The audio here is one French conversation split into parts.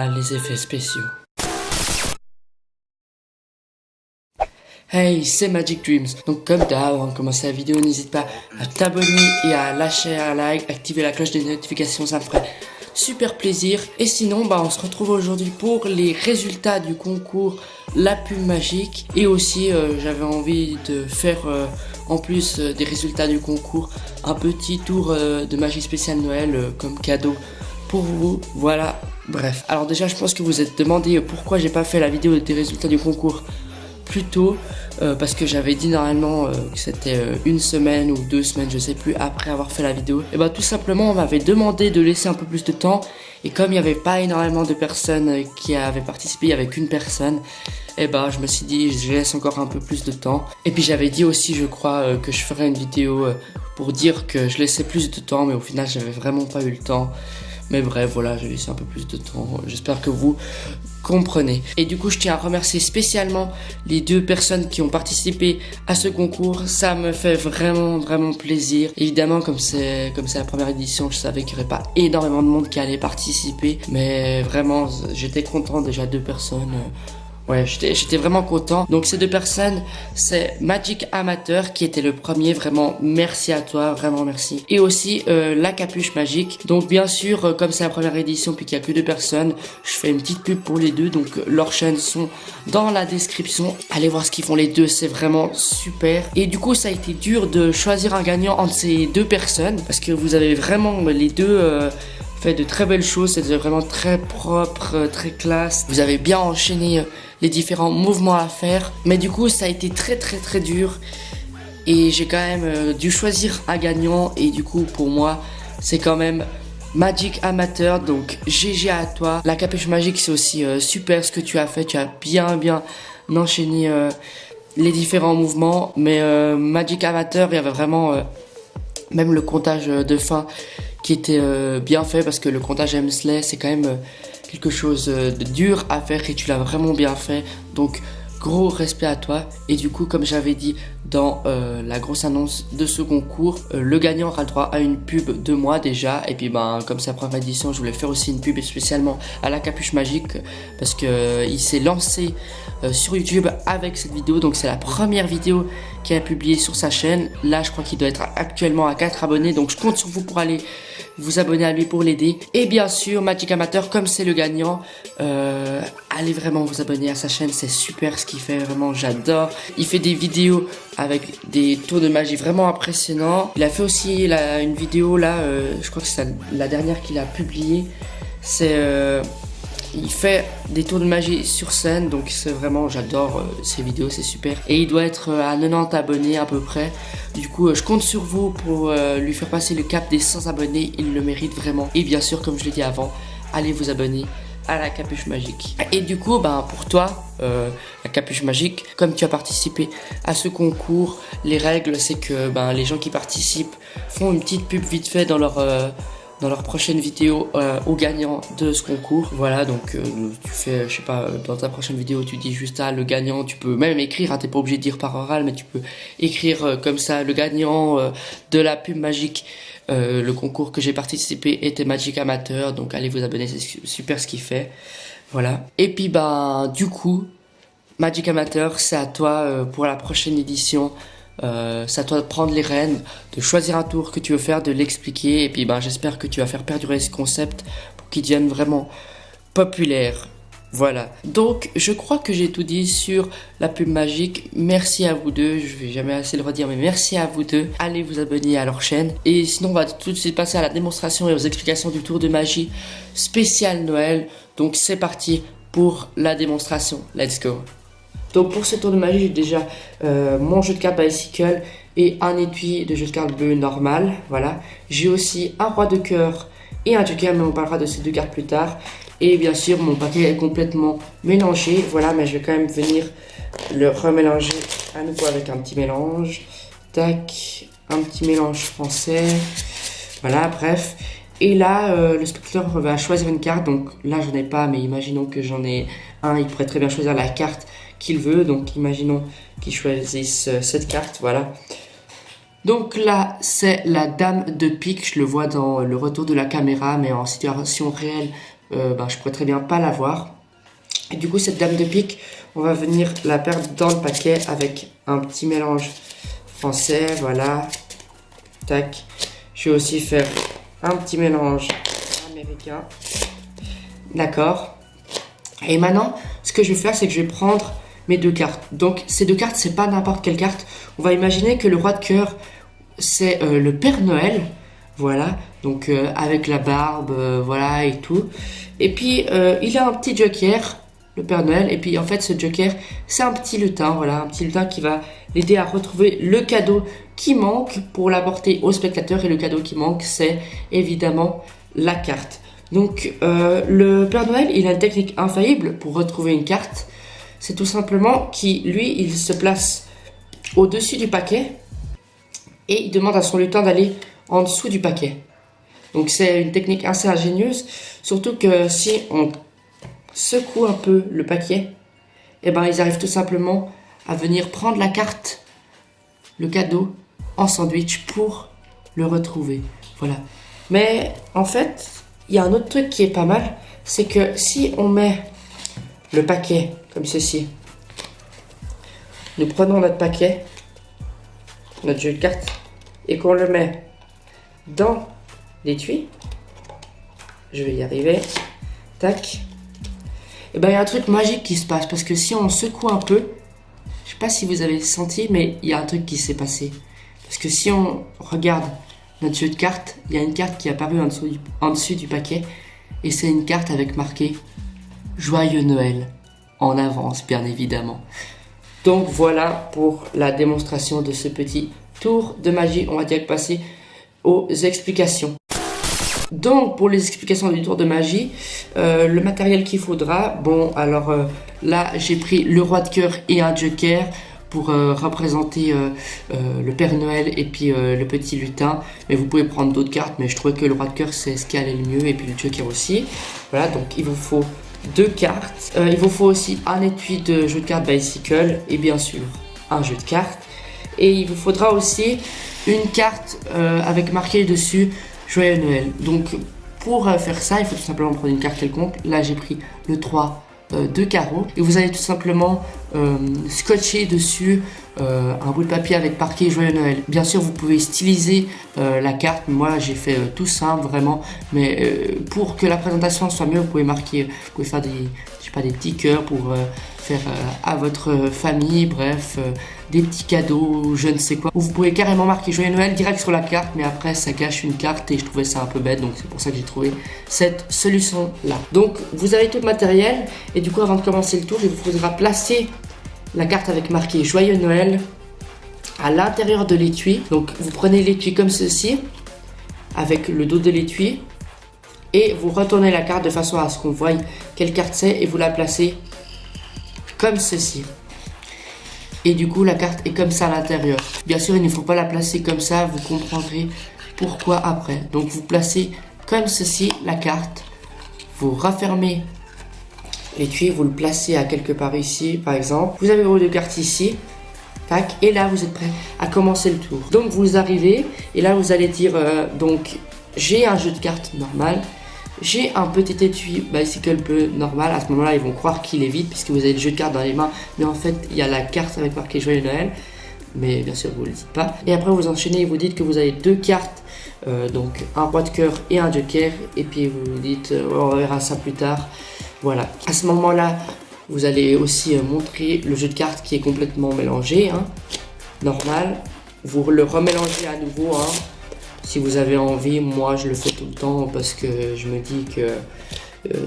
les effets spéciaux. Hey, c'est Magic Dreams. Donc comme d'hab, avant de commencer la vidéo, n'hésite pas à t'abonner et à lâcher un like, activer la cloche des notifications, ça me ferait super plaisir. Et sinon, on se retrouve aujourd'hui pour les résultats du concours La Plume Magique. Et aussi, j'avais envie de faire, en plus des résultats du concours, un petit tour de magie spéciale Noël comme cadeau pour vous. Voilà, bref. Alors déjà, je pense que vous êtes demandé pourquoi j'ai pas fait la vidéo des résultats du concours plus tôt, parce que j'avais dit normalement que c'était une semaine ou 2 semaines, je sais plus, après avoir fait la vidéo. Et tout simplement on m'avait demandé de laisser un peu plus de temps, et comme il n'y avait pas énormément de personnes qui avaient participé, il n'y avait qu'une personne, et je me suis dit je laisse encore un peu plus de temps. Et puis j'avais dit aussi, je crois, que je ferais une vidéo pour dire que je laissais plus de temps, mais au final j'avais vraiment pas eu le temps. Mais bref, voilà, j'ai laissé un peu plus de temps. J'espère que vous comprenez. Et du coup, je tiens à remercier spécialement les 2 personnes qui ont participé à ce concours. Ça me fait vraiment plaisir. Évidemment, comme c'est la première édition, je savais qu'il n'y aurait pas énormément de monde qui allait participer. Mais vraiment, j'étais content. Déjà 2 personnes. Ouais, j'étais vraiment content. Donc ces 2 personnes, c'est Magic Amateur qui était le premier. Vraiment merci à toi, vraiment merci. Et aussi la Capuche Magique. Donc bien sûr, comme c'est la première édition puis qu'il y a que 2 personnes, je fais une petite pub pour les 2. Donc leurs chaînes sont dans la description. Allez voir ce qu'ils font les 2, c'est vraiment super. Et du coup ça a été dur de choisir un gagnant entre ces 2 personnes, parce que vous avez vraiment les 2 fait de très belles choses. C'était vraiment très propre, très classe. Vous avez bien enchaîné les différents mouvements à faire, mais du coup ça a été très dur, et j'ai quand même dû choisir un gagnant. Et du coup pour moi c'est quand même Magic Amateur, donc GG à toi. La Capuche Magique, c'est aussi super ce que tu as fait. Tu as bien enchaîné les différents mouvements, mais Magic Amateur, il y avait vraiment même le comptage de fin qui était bien fait, parce que le comptage Hemsley c'est quand même quelque chose de dur à faire, et tu l'as vraiment bien fait. Donc gros respect à toi. Et du coup, comme j'avais dit dans la grosse annonce de ce concours, le gagnant aura le droit à une pub de moi déjà. Et puis comme c'est la première édition, je voulais faire aussi une pub spécialement à la Capuche Magique, parce que il s'est lancé sur YouTube avec cette vidéo. Donc c'est la première vidéo qu'il a publiée sur sa chaîne. Là je crois qu'il doit être actuellement à 4 abonnés, donc je compte sur vous pour aller vous abonner à lui pour l'aider. Et bien sûr Magic Amateur, comme c'est le gagnant, allez vraiment vous abonner à sa chaîne, c'est super ce qu'il fait, vraiment j'adore. Il fait des vidéos avec des tours de magie vraiment impressionnants. Il a fait aussi une vidéo là, je crois que c'est la dernière qu'il a publiée. C'est il fait des tours de magie sur scène, donc c'est vraiment, j'adore ces vidéos, c'est super. Et il doit être à 90 abonnés à peu près. Du coup je compte sur vous pour lui faire passer le cap des 100 abonnés, il le mérite vraiment. Et bien sûr, comme je l'ai dit avant, allez vous abonner à la Capuche Magique. Et du coup pour toi, la Capuche Magique, comme tu as participé à ce concours, les règles c'est que les gens qui participent font une petite pub vite fait dans leur prochaine vidéo au gagnant de ce concours. Voilà, donc tu fais, je sais pas, dans ta prochaine vidéo tu dis juste le gagnant. Tu peux même écrire, t'es pas obligé de dire par oral, mais tu peux écrire comme ça: le gagnant de la pub magique, le concours que j'ai participé était Magic Amateur. Donc allez vous abonner, c'est super ce qu'il fait. Voilà. Et puis du coup Magic Amateur, c'est à toi pour la prochaine édition. C'est à toi de prendre les rênes, de choisir un tour que tu veux faire, de l'expliquer. Et puis j'espère que tu vas faire perdurer ce concept pour qu'il devienne vraiment populaire. Voilà, donc je crois que j'ai tout dit sur la pub magique. Merci à vous 2, je vais jamais assez le redire, mais merci à vous 2. Allez vous abonner à leur chaîne. Et sinon on va tout de suite passer à la démonstration et aux explications du tour de magie spécial Noël. Donc c'est parti pour la démonstration, let's go. Donc pour ce tour de magie, j'ai déjà mon jeu de cartes Bicycle et un étui de jeu de cartes bleu normal. Voilà. J'ai aussi un roi de cœur et un joker, mais on parlera de ces 2 cartes plus tard. Et bien sûr, mon paquet est complètement mélangé. Voilà, mais je vais quand même venir le remélanger à nouveau avec un petit mélange. Tac, un petit mélange français. Voilà, bref. Et là, le spectateur va choisir une carte. Donc là, j'en ai pas, mais imaginons que j'en ai un. Il pourrait très bien choisir la carte qu'il veut. Donc imaginons qu'il choisisse cette carte. Voilà. Donc là, c'est la dame de pique. Je le vois dans le retour de la caméra, mais en situation réelle, je pourrais très bien pas l'avoir. Et du coup, cette dame de pique, on va venir la perdre dans le paquet avec un petit mélange français, voilà. Tac. Je vais aussi faire un petit mélange américain. D'accord. Et maintenant, ce que je vais faire, c'est que je vais prendre mes deux cartes. Donc, ces deux cartes, c'est pas n'importe quelle carte. On va imaginer que le roi de cœur, c'est le Père Noël. Voilà. Donc, avec la barbe, voilà, et tout. Et puis, il a un petit joker, le Père Noël. Et puis, en fait, ce joker, c'est un petit lutin. Voilà, un petit lutin qui va l'aider à retrouver le cadeau qui manque pour l'apporter au spectateur. Et le cadeau qui manque, c'est évidemment la carte. Donc, le Père Noël, il a une technique infaillible pour retrouver une carte. C'est tout simplement qu'il, lui, il se place au-dessus du paquet et il demande à son lutin d'aller en dessous du paquet. Donc, c'est une technique assez ingénieuse, surtout que si on secoue un peu le paquet, eh ben, ils arrivent tout simplement à venir prendre la carte, le cadeau, en sandwich pour le retrouver. Voilà. Mais en fait, il y a un autre truc qui est pas mal, c'est que si on met le paquet comme ceci, nous prenons notre paquet, notre jeu de cartes, et qu'on le met dans l'étui, je vais y arriver, tac, et ben il y a un truc magique qui se passe, parce que si on secoue un peu, je sais pas si vous avez senti, mais il y a un truc qui s'est passé. Parce que si on regarde notre jeu de cartes, il y a une carte qui est apparue en dessous du paquet, et c'est une carte avec marqué Joyeux Noël, en avance bien évidemment. Donc voilà pour la démonstration de ce petit tour de magie. On va direct passer aux explications. Donc pour les explications du tour de magie, le matériel qu'il faudra, bon alors là j'ai pris le roi de cœur et un joker pour représenter le Père Noël et puis le petit lutin. Mais vous pouvez prendre d'autres cartes, mais je trouvais que le roi de cœur c'est ce qui allait le mieux, et puis le joker aussi. Voilà, donc il vous faut deux cartes. Il vous faut aussi un étui de jeu de cartes Bicycle et bien sûr un jeu de cartes. Et il vous faudra aussi une carte avec marqué dessus Joyeux Noël. Donc pour faire ça, il faut tout simplement prendre une carte quelconque. Là j'ai pris le 3 de carreaux, et vous allez tout simplement scotcher dessus un bout de papier avec marqué Joyeux Noël. Bien sûr vous pouvez styliser la carte, moi j'ai fait tout simple vraiment, mais pour que la présentation soit mieux, vous pouvez marquer, vous pouvez faire des, je sais pas, des petits cœurs pour faire à votre famille, bref, des petits cadeaux, je ne sais quoi. Ou vous pouvez carrément marquer Joyeux Noël direct sur la carte, mais après ça gâche une carte et je trouvais ça un peu bête, donc c'est pour ça que j'ai trouvé cette solution là. Donc vous avez tout le matériel, et du coup avant de commencer le tour, il vous faudra placer la carte avec marqué Joyeux Noël à l'intérieur de l'étui. Donc vous prenez l'étui comme ceci, avec le dos de l'étui, et vous retournez la carte de façon à ce qu'on voie quelle carte c'est, et vous la placez comme ceci. Et du coup la carte est comme ça à l'intérieur. Bien sûr il ne faut pas la placer comme ça, vous comprendrez pourquoi après. Donc vous placez comme ceci la carte, vous refermez l'étui, vous le placez à quelque part ici par exemple. Vous avez vos deux cartes ici, tac, et là vous êtes prêt à commencer le tour. Donc vous arrivez et là vous allez dire donc j'ai un jeu de cartes normal, j'ai un petit étui Bicycle bleu normal. À ce moment là ils vont croire qu'il est vide puisque vous avez le jeu de cartes dans les mains, mais en fait il y a la carte avec marqué Joyeux Noël, mais bien sûr vous ne le dites pas. Et après vous enchaînez et vous dites que vous avez deux cartes, donc un roi de cœur et un joker, et puis vous dites on verra ça plus tard. Voilà, à ce moment là vous allez aussi montrer le jeu de cartes qui est complètement mélangé, hein, normal. Vous le remélangez à nouveau, hein, si vous avez envie. Moi je le fais tout le temps parce que je me dis que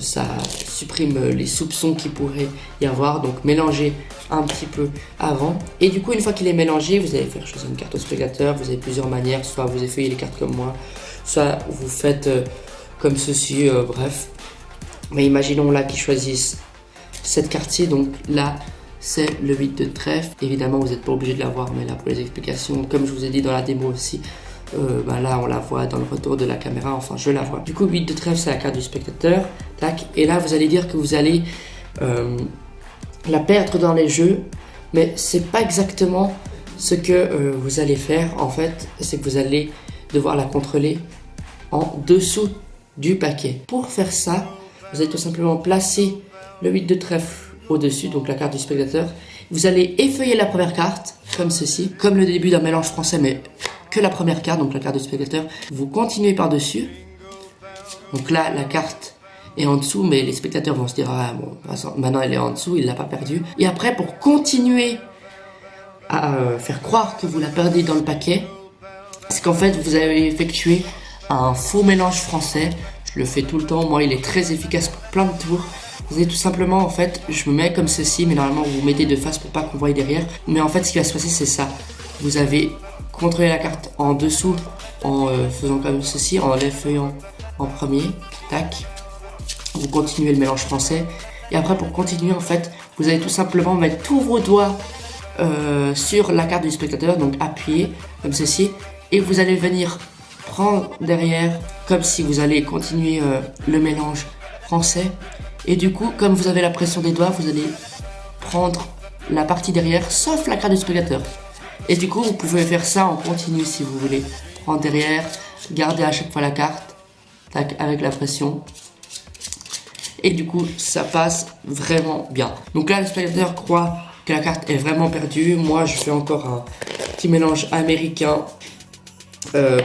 ça supprime les soupçons qu'il pourrait y avoir. Donc mélangez un petit peu avant, et du coup une fois qu'il est mélangé, vous allez faire choisir une carte au spectateur. Vous avez plusieurs manières, soit vous effeuillez les cartes comme moi, soit vous faites comme ceci, bref. Mais imaginons là qu'ils choisissent cette carte-ci, donc là c'est le 8 de trèfle. Évidemment vous n'êtes pas obligé de la voir, mais là pour les explications, comme je vous ai dit dans la démo aussi, là on la voit dans le retour de la caméra, enfin je la vois. Du coup 8 de trèfle c'est la carte du spectateur, tac, et là vous allez dire que vous allez la perdre dans les jeux, mais c'est pas exactement ce que vous allez faire en fait, c'est que vous allez devoir la contrôler en dessous du paquet. Pour faire ça, vous allez tout simplement placer le 8 de trèfle au-dessus, donc la carte du spectateur. Vous allez effeuiller la première carte, comme ceci, comme le début d'un mélange français, mais que la première carte, donc la carte du spectateur. Vous continuez par-dessus. Donc là, la carte est en dessous, mais les spectateurs vont se dire, ah bon, maintenant elle est en dessous, il l'a pas perdue. Et après, pour continuer à faire croire que vous la perdez dans le paquet, c'est qu'en fait, vous avez effectué un faux mélange français. Je le fais tout le temps, moi il est très efficace pour plein de tours. Vous allez tout simplement, en fait, je me mets comme ceci, mais normalement vous vous mettez de face pour pas qu'on voie derrière. Mais en fait, ce qui va se passer, c'est ça. Vous avez contrôlé la carte en dessous en faisant comme ceci, en l'effeuillant en premier. Tac. Vous continuez le mélange français. Et après, pour continuer, en fait, vous allez tout simplement mettre tous vos doigts sur la carte du spectateur, donc appuyer comme ceci. Et vous allez venir prendre derrière, comme si vous allez continuer le mélange français. Et du coup, comme vous avez la pression des doigts, vous allez prendre la partie derrière, sauf la carte du spectateur. Et du coup, vous pouvez faire ça en continu si vous voulez. Prendre derrière, garder à chaque fois la carte, tac, avec la pression. Et du coup, ça passe vraiment bien. Donc là, le spectateur croit que la carte est vraiment perdue. Moi, je fais encore un petit mélange américain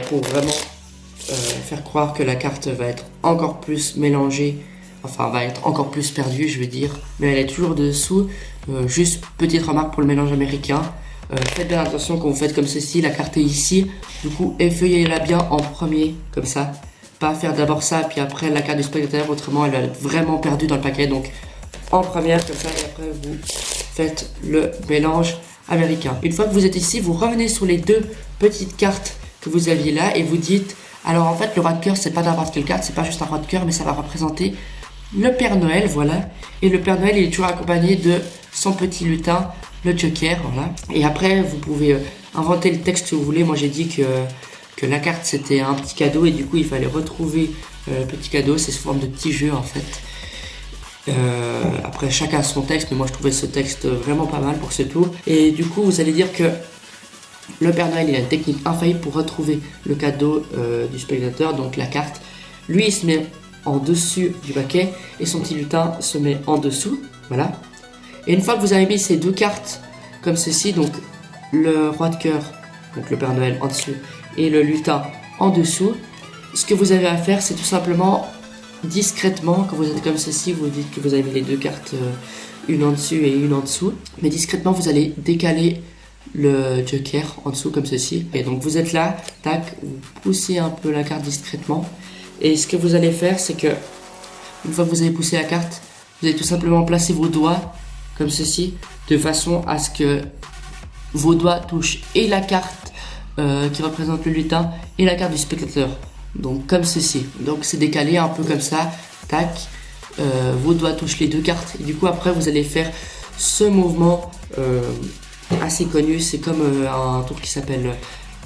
pour vraiment faire croire que la carte va être encore plus mélangée. Enfin, va être encore plus perdue, je veux dire. Mais elle est toujours dessous. Juste petite remarque pour le mélange américain. Faites bien attention quand vous faites comme ceci. La carte est ici. Du coup, effeuillez-la bien en premier, comme ça. Pas faire d'abord ça, puis après la carte du spectateur. Autrement, elle va être vraiment perdue dans le paquet. Donc, en première, comme ça. Et après, vous faites le mélange américain. Une fois que vous êtes ici, vous revenez sur les deux petites cartes que vous aviez là. Et vous dites, alors en fait, le roi de cœur, c'est pas n'importe quelle carte. C'est pas juste un roi de cœur, mais ça va représenter le Père Noël, voilà. Et le Père Noël, il est toujours accompagné de son petit lutin, le Joker, voilà. Et après, vous pouvez inventer le texte que vous voulez. Moi, j'ai dit que la carte, c'était un petit cadeau. Et du coup, il fallait retrouver le petit cadeau. C'est sous forme de petit jeu, en fait. Après, chacun a son texte. Mais moi, je trouvais ce texte vraiment pas mal pour ce tour. Et du coup, vous allez dire que le Père Noël, il a une technique infaillible pour retrouver le cadeau du spectateur. Donc, la carte. Lui, il se met en dessus du paquet et son petit lutin se met en dessous, voilà. Et une fois que vous avez mis ces deux cartes comme ceci, donc le roi de cœur, donc le Père Noël en dessous et le lutin en dessous, ce que vous avez à faire, c'est tout simplement discrètement, quand vous êtes comme ceci, vous dites que vous avez mis les deux cartes, une en dessus et une en dessous, mais discrètement vous allez décaler le Joker en dessous comme ceci. Et donc vous êtes là, tac, vous poussez un peu la carte discrètement. Et ce que vous allez faire, c'est que, une fois que vous avez poussé la carte, vous allez tout simplement placer vos doigts, comme ceci, de façon à ce que vos doigts touchent et la carte qui représente le lutin et la carte du spectateur. Donc comme ceci. Donc c'est décalé un peu comme ça, tac, vos doigts touchent les deux cartes. Et du coup après vous allez faire ce mouvement assez connu, c'est comme un tour qui s'appelle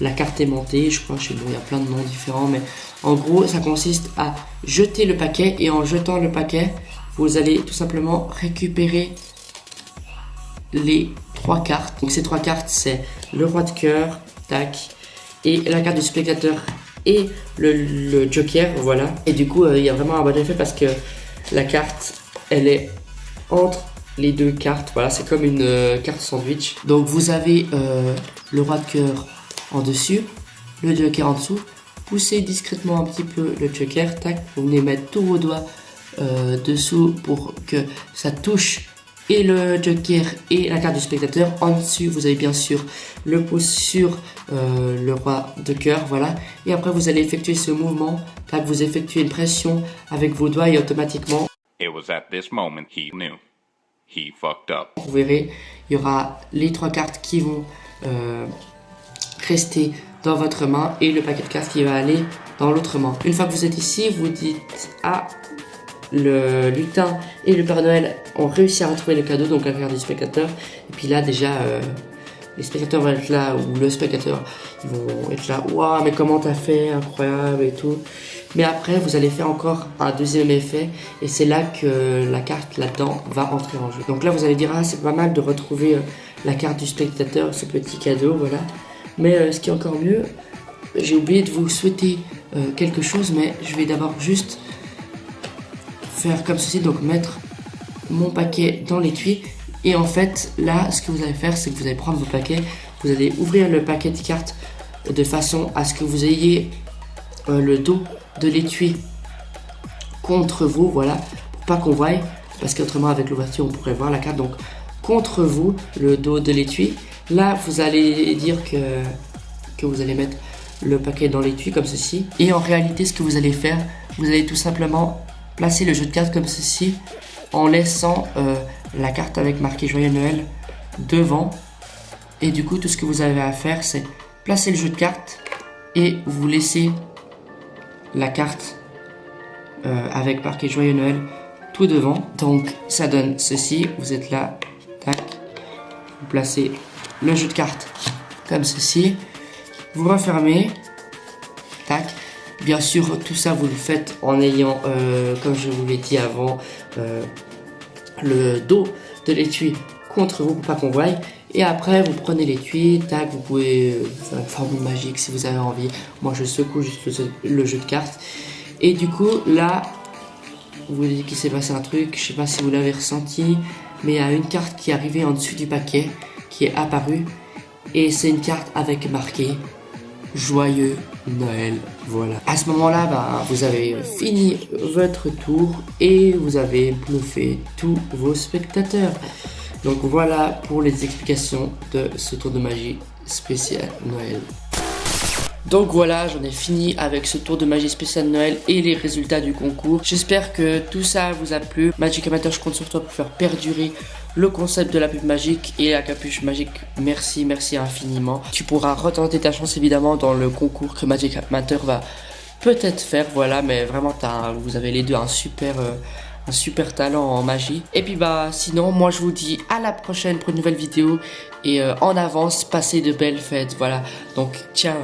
la carte aimantée, je crois, chez nous il y a plein de noms différents, mais en gros ça consiste à jeter le paquet et en jetant le paquet, vous allez tout simplement récupérer les trois cartes. Donc ces trois cartes c'est le roi de cœur, tac, et la carte du spectateur et le Joker, voilà. Et du coup il y a vraiment un bon effet parce que la carte elle est entre les deux cartes, voilà, c'est comme une carte sandwich. Donc vous avez le roi de cœur en dessus, le Joker en dessous, poussez discrètement un petit peu le Joker, tac, vous venez mettre tous vos doigts dessous pour que ça touche et le Joker et la carte du spectateur. En dessus vous avez bien sûr le pouce sur le roi de cœur, voilà, et après vous allez effectuer ce mouvement, tac, vous effectuez une pression avec vos doigts et automatiquement It was at this moment he knew. He fucked up. Vous verrez, il y aura les trois cartes qui vont rester dans votre main et le paquet de cartes qui va aller dans l'autre main. Une fois que vous êtes ici, vous dites ah, le lutin et le Père Noël ont réussi à retrouver le cadeau, donc la carte du spectateur. Et puis là déjà, les spectateurs vont être là, ou le spectateur, ils vont être là, waouh, mais comment t'as fait, incroyable et tout. Mais après, vous allez faire encore un deuxième effet, et c'est là que la carte là-dedans va entrer en jeu. Donc là, vous allez dire, ah, c'est pas mal de retrouver la carte du spectateur, ce petit cadeau, voilà. Mais ce qui est encore mieux, j'ai oublié de vous souhaiter quelque chose, mais je vais d'abord juste faire comme ceci, donc mettre mon paquet dans l'étui. Et en fait, là, ce que vous allez faire, c'est que vous allez prendre vos paquets, vous allez ouvrir le paquet de cartes de façon à ce que vous ayez le dos de l'étui contre vous, voilà, pour pas qu'on voie, parce qu'autrement avec l'ouverture on pourrait voir la carte. Donc contre vous, le dos de l'étui. Là, vous allez dire que vous allez mettre le paquet dans l'étui comme ceci. Et en réalité, ce que vous allez faire, vous allez tout simplement placer le jeu de cartes comme ceci, en laissant la carte avec marqué Joyeux Noël devant. Et du coup, tout ce que vous avez à faire, c'est placer le jeu de cartes et vous laissez la carte avec marqué Joyeux Noël tout devant. Donc ça donne ceci, vous êtes là, tac, vous placez le jeu de cartes comme ceci, vous refermez, tac. Bien sûr, tout ça vous le faites en ayant, comme je vous l'ai dit avant, le dos de l'étui contre vous pour pas qu'on voie. Et après vous prenez l'étui, tac, vous pouvez faire une formule magique si vous avez envie. Moi je secoue juste le jeu de cartes. Et du coup là, vous voyez qu'il s'est passé un truc, je sais pas si vous l'avez ressenti, mais il y a une carte qui est arrivée en dessus du paquet, qui est apparue. Et c'est une carte avec marqué Joyeux Noël, voilà. À ce moment-là, bah, vous avez fini votre tour et vous avez bluffé tous vos spectateurs. Donc voilà pour les explications de ce tour de magie spécial Noël. Donc voilà, j'en ai fini avec ce tour de magie spécial Noël et les résultats du concours. J'espère que tout ça vous a plu. Magic Amateur, je compte sur toi pour faire perdurer le concept de la pub magique et la capuche magique. Merci, merci infiniment. Tu pourras retenter ta chance évidemment dans le concours que Magic Amateur va peut-être faire, voilà, mais vraiment vous avez les deux un super talent en magie. Et puis bah sinon, moi je vous dis à la prochaine pour une nouvelle vidéo et en avance, passez de belles fêtes, voilà. Donc ciao.